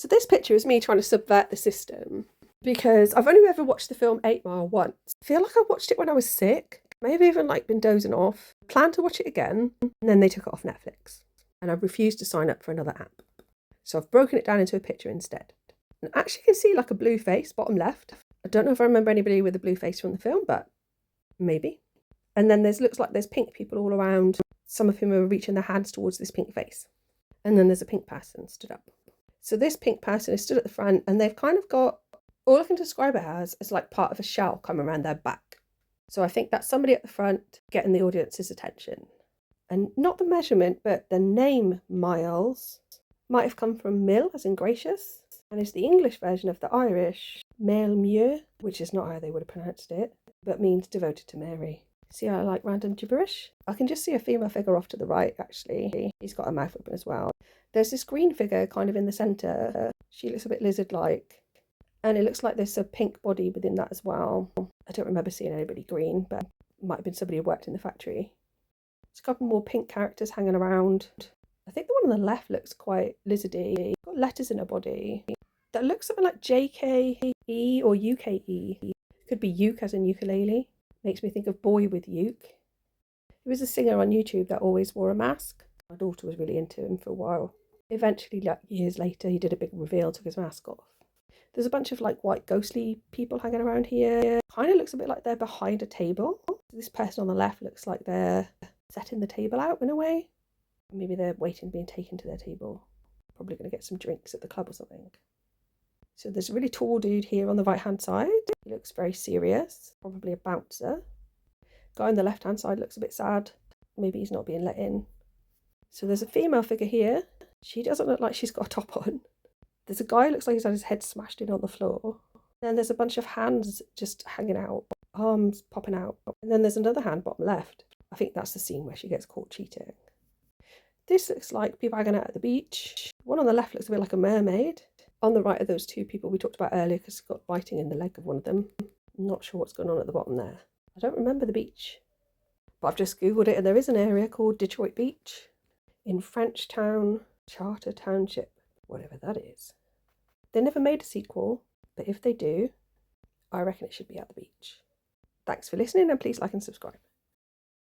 So this picture is me trying to subvert the system because I've only ever watched the film 8 Mile once. I feel like I watched it when I was sick, maybe even like been dozing off. Planned to watch it again, and then they took it off Netflix. And I've refused to sign up for another app. So I've broken it down into a picture instead. And actually you can see like a blue face, bottom left. I don't know if I remember anybody with a blue face from the film, but maybe. And then looks like there's pink people all around, some of whom are reaching their hands towards this pink face. And then there's a pink person stood up. So this pink person is stood at the front and they've kind of got, all I can describe it as like part of a shell coming around their back. So I think that's somebody at the front getting the audience's attention. And not the measurement, but the name Miles might have come from Mill, as in gracious, and is the English version of the Irish Mail Mieux, which is not how they would have pronounced it, but means devoted to Mary. See how I like random gibberish? I can just see a female figure off to the right, actually. He's got a mouth open as well. There's this green figure kind of in the centre. She looks a bit lizard-like. And it looks like there's a pink body within that as well. I don't remember seeing anybody green, but it might have been somebody who worked in the factory. There's a couple more pink characters hanging around. I think the one on the left looks quite lizardy. Got letters in her body. That looks something like JKE or UKE. Could be uke as in ukulele. Makes me think of Boy with Uke. He was a singer on YouTube that always wore a mask. My daughter was really into him for a while. Eventually, like years later, he did a big reveal, took his mask off. There's a bunch of like white ghostly people hanging around here. Kind of looks a bit like they're behind a table. This person on the left looks like they're setting the table out in a way. Maybe they're waiting being taken to their table. Probably going to get some drinks at the club or something. So there's a really tall dude here on the right hand side. He looks very serious, probably a bouncer. Guy on the left hand side looks a bit sad. Maybe he's not being let in. So there's a female figure here. She doesn't look like she's got a top on. There's a guy who looks like he's had his head smashed in on the floor. Then there's a bunch of hands just hanging out, arms popping out. And then there's another hand bottom left. I think that's the scene where she gets caught cheating. This looks like people hanging out at the beach. One on the left looks a bit like a mermaid. On the right are those two people we talked about earlier because it's got biting in the leg of one of them. I'm not sure what's going on at the bottom there. I don't remember the beach. But I've just Googled it and there is an area called Detroit Beach in Frenchtown, Charter Township, whatever that is. They never made a sequel, but if they do, I reckon it should be at the beach. Thanks for listening and please like and subscribe.